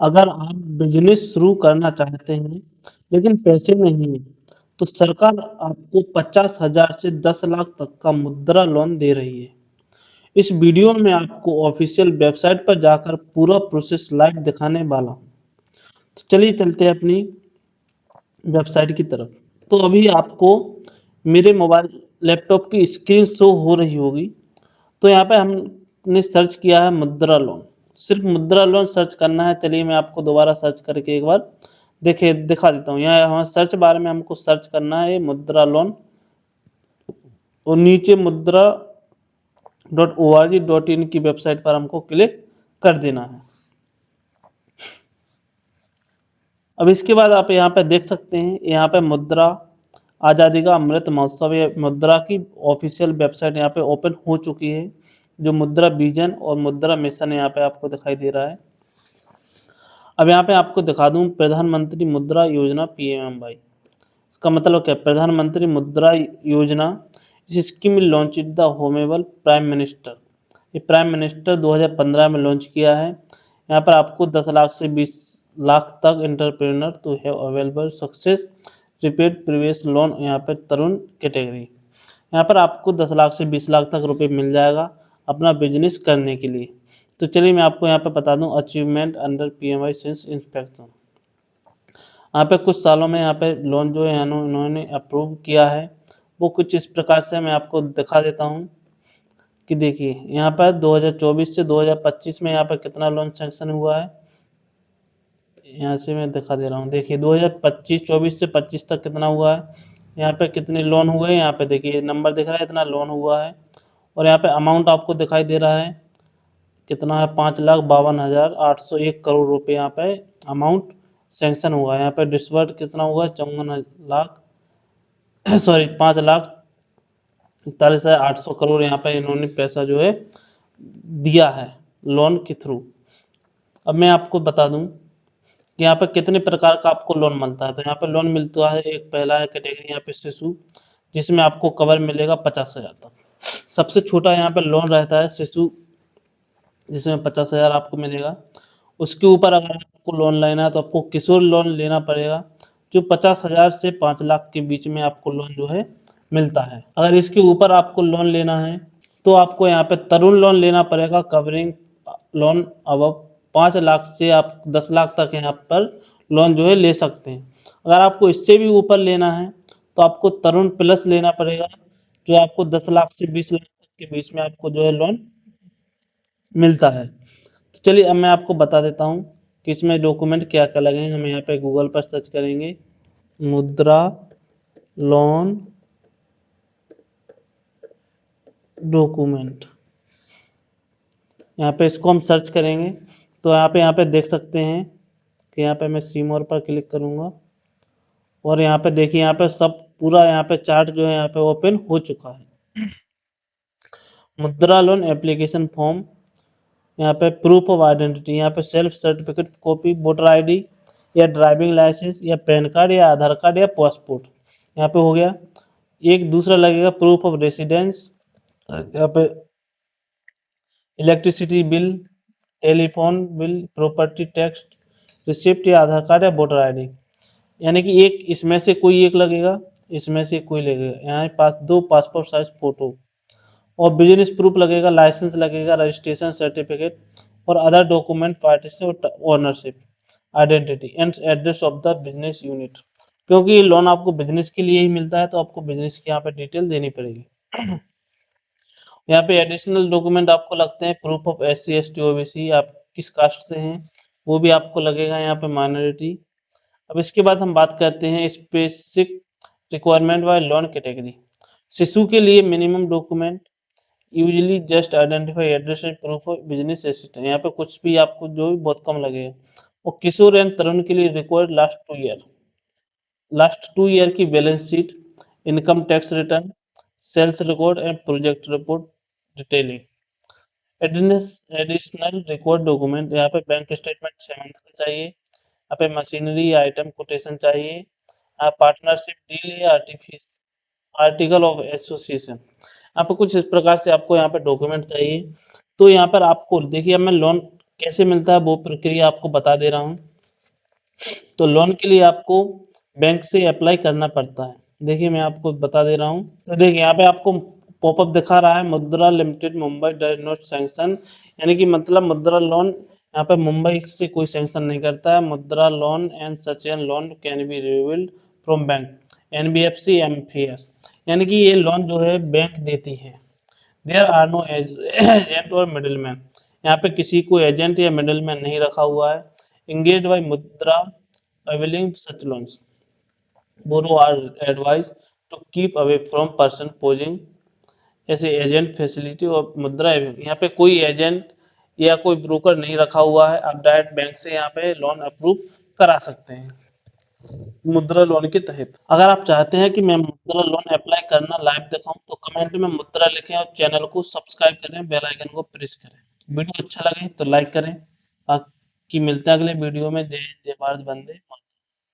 अगर आप बिज़नेस शुरू करना चाहते हैं, लेकिन पैसे नहीं हैं, तो सरकार आपको 50,000 से 10 लाख तक का मुद्रा लोन दे रही है। इस वीडियो में आपको ऑफ़िशियल वेबसाइट पर जाकर पूरा प्रोसेस लाइव दिखाने वाला हूँ। तो चलिए चलते हैं अपनी वेबसाइट की तरफ। तो अभी आपको मेरे मोबाइल लैपटॉप की स्क्रीन शो हो रही होगी। तो यहाँ पे हमने सर्च किया है मुद्रा लोन। सिर्फ़ मुद्रा लोन सर्च करना है। चलिए मैं आपको दोबारा सर्च करके एक बार देखिए दिखा देता हूँ। यहाँ हमारे सर्च बार में हमको सर्च करना है मुद्रा लोन और नीचे मुद्रा .org.in की वेबसाइट पर हमको क्लिक कर देना है। अब इसके बाद आप यहाँ पे देख सकते हैं, यहाँ पे मुद्रा आज़ादी का अमृत महोत्सव, ये मुद्रा की ऑफिशियल वेबसाइट यहाँ पे ओपन हो चुकी है। जो मुद्रा विजन और मुद्रा मिशन यहाँ पे आपको दिखाई दे रहा है। अब यहाँ पे आपको दिखा दूं प्रधानमंत्री मुद्रा योजना PMMY। इसका मतलब क्या है? प्रधानमंत्री मुद्रा योजना इस scheme launch the Hombale prime minister. ये प्राइम मिनिस्टर 2015 में लॉन्च किया है। यहाँ पर आपको 10 लाख से 20 लाख तक entrepreneur to have available success repaid previous loan. यहाँ पे तरुण कैटेगरी, यहाँ पर आपको 10 लाख से 20 लाख तक रुपए मिल जाएगा अपना बिजनेस करने के लिए। तो चलिए मैं आपको यहाँ पे बता दूं achievement under PMI since inspection. यहाँ पे कुछ सालों में यहाँ पे लोन जो है इन्होंने अप्रूव किया है, वो कुछ इस प्रकार से मैं आपको दिखा देता हूँ कि देखिए यहाँ पर 2024 से 2025 में यहाँ पर कितना लोन सैंक्शन हुआ है। यहाँ से मैं दिखा दे रहा हूँ। देखिए 2024 से 25 तक कितना हुआ है, यहाँ पे कितने लोन हुए हैं। यहाँ पे देखिए नंबर दिख रहा है, इतना लोन हुआ है। और यहाँ पे अमाउंट आपको दिखाई दे रहा है कितना है, 5,52,801 करोड़ रुपए यहाँ पे अमाउंट सैंक्शन हुआ है। यहाँ पे डिसबर्ड कितना हुआ है, 54 लाख सॉरी 5,41,800 करोड़ यहाँ पे इन्होंने पैसा जो है दिया है लोन के थ्रू। अब मैं आपको बता दूं कि यहाँ पे कितने प्रकार का आपको लोन मिलता है। तो यहाँ पे लोन मिलता है, एक पहला है कैटेगरी यहाँ पे शिशु, जिसमें आपको कवर मिलेगा 50,000 तक। सबसे छोटा यहाँ पे लोन रहता है शिशु, जिसमें 50,000 आपको मिलेगा। उसके ऊपर अगर आपको लोन लेना है तो आपको किशोर लोन लेना पड़ेगा, जो 50,000 से 5 लाख के बीच में आपको लोन जो है मिलता है। अगर इसके ऊपर आपको लोन लेना है तो आपको यहाँ पे तरुण लोन लेना पड़ेगा, कवरिंग लोन अब 5 लाख से आप 10 लाख तक यहाँ पर लोन जो है ले सकते हैं। अगर आपको इससे भी ऊपर लेना है तो आपको तरुण प्लस लेना पड़ेगा, जो आपको 10 लाख से 20 लाख तक के बीच में आपको जो है लोन मिलता है। तो चलिए अब मैं आपको बता देता हूँ कि इसमें डॉक्यूमेंट क्या क्या लगेंगे। हम यहाँ पे गूगल पर सर्च करेंगे मुद्रा लोन डॉक्यूमेंट, यहाँ पे इसको हम सर्च करेंगे तो यहाँ पे देख सकते हैं कि यहाँ पे मैं सी मोर पर क्लिक करूँगा और यहाँ पे देखिए यहाँ पे सब पूरा यहाँ पे चार्ट जो है यहाँ पे ओपन हो चुका है। मुद्रा लोन एप्लीकेशन फॉर्म, यहाँ पे प्रूफ ऑफ आइडेंटिटी, यहाँ पे self certificate copy, voter ID या ड्राइविंग लाइसेंस या पैन कार्ड या आधार कार्ड या पासपोर्ट यहाँ पे हो गया। एक दूसरा लगेगा प्रूफ ऑफ रेसिडेंस, यहाँ पे electricity bill, telephone bill, property tax receipt या आधार कार्ड या वोटर आईडी। यानी कि एक इसमें से कोई एक लगेगा, इसमें से कोई लगेगा। यहाँ पास 2 पासपोर्ट साइज फोटो और बिजनेस प्रूफ लगेगा, लाइसेंस लगेगा, रजिस्ट्रेशन सर्टिफिकेट और other document partnership ownership identity and address of the business unit. क्योंकि ये लोन आपको बिजनेस के लिए ही मिलता है तो आपको बिजनेस की यहाँ पे डिटेल देनी पड़ेगी। यहाँ पे एडिशनल डॉक्यूमेंट आपको लगते हैं proof of SC ST OBC, आप किस कास्ट से हैं वो भी आपको लगेगा यहाँ पे, माइनॉरिटी। अब इसके बाद हम बात करते हैं specific requirement bye loan category. शिशु के लिए minimum document usually just identify address and proof of business assistant, यहाँ पे कुछ भी आपको जो भी बहुत कम लगेगा। और किशोर एंड तरुण के लिए रिक्वायर्ड लास्ट टू ईयर की balance sheet, income tax return, sales record and project report detailing. Additional record document, यहाँ पे बैंक स्टेटमेंट 6 मंथ का चाहिए, यहाँ पे मशीनरी आइटम कोटेशन चाहिए, पार्टनरशिप डील या आर्टिकल ऑफ एसोसिएशन। यहाँ पे कुछ इस प्रकार से आपको यहाँ पे डॉक्यूमेंट चाहिए। तो यहाँ पर आपको देखिए अब मैं लोन कैसे मिलता है वो प्रक्रिया आपको बता दे रहा हूँ। तो लोन के लिए आपको बैंक से अप्लाई करना पड़ता है। देखिए मैं आपको बता दे रहा हूँ। तो देखिए यहाँ पे आपको पॉपअप दिखा रहा है मुद्रा limited Mumbai does not sanction, यानी कि मतलब मुद्रा लोन यहाँ पे मुंबई से कोई सैंक्शन नहीं करता है। मुद्रा loan and such an loan can be revealed from bank, NBFC, MPS, यानी कि ये लोन जो है बैंक देती है। देयर आर नो एजेंट और मिडिलमैन, यहाँ पे किसी को एजेंट या मिडिलमैन नहीं रखा हुआ है। एंगेज्ड बाय मुद्रा availing such loans, borrow are advised to keep away from person posing ऐसे एजेंट फैसिलिटी और मुद्रा यहाँ पे कोई एजेंट या कोई ब्रोकर नहीं रखा हुआ है। आप डायरेक्ट बैंक से यहाँ पे लोन अप्रूव करा सकते हैं मुद्रा लोन के तहत। अगर आप चाहते हैं कि मैं मुद्रा लोन अप्लाई करना लाइव दिखाऊं तो कमेंट में मुद्रा लिखें और चैनल को सब्सक्राइब करें, बेल आइकन को प्रेस करें। वीडियो अच्छा लगे तो लाइक करें। बाकी मिलते हैं अगले वीडियो में। जय जय भारत, वंदे मातरम।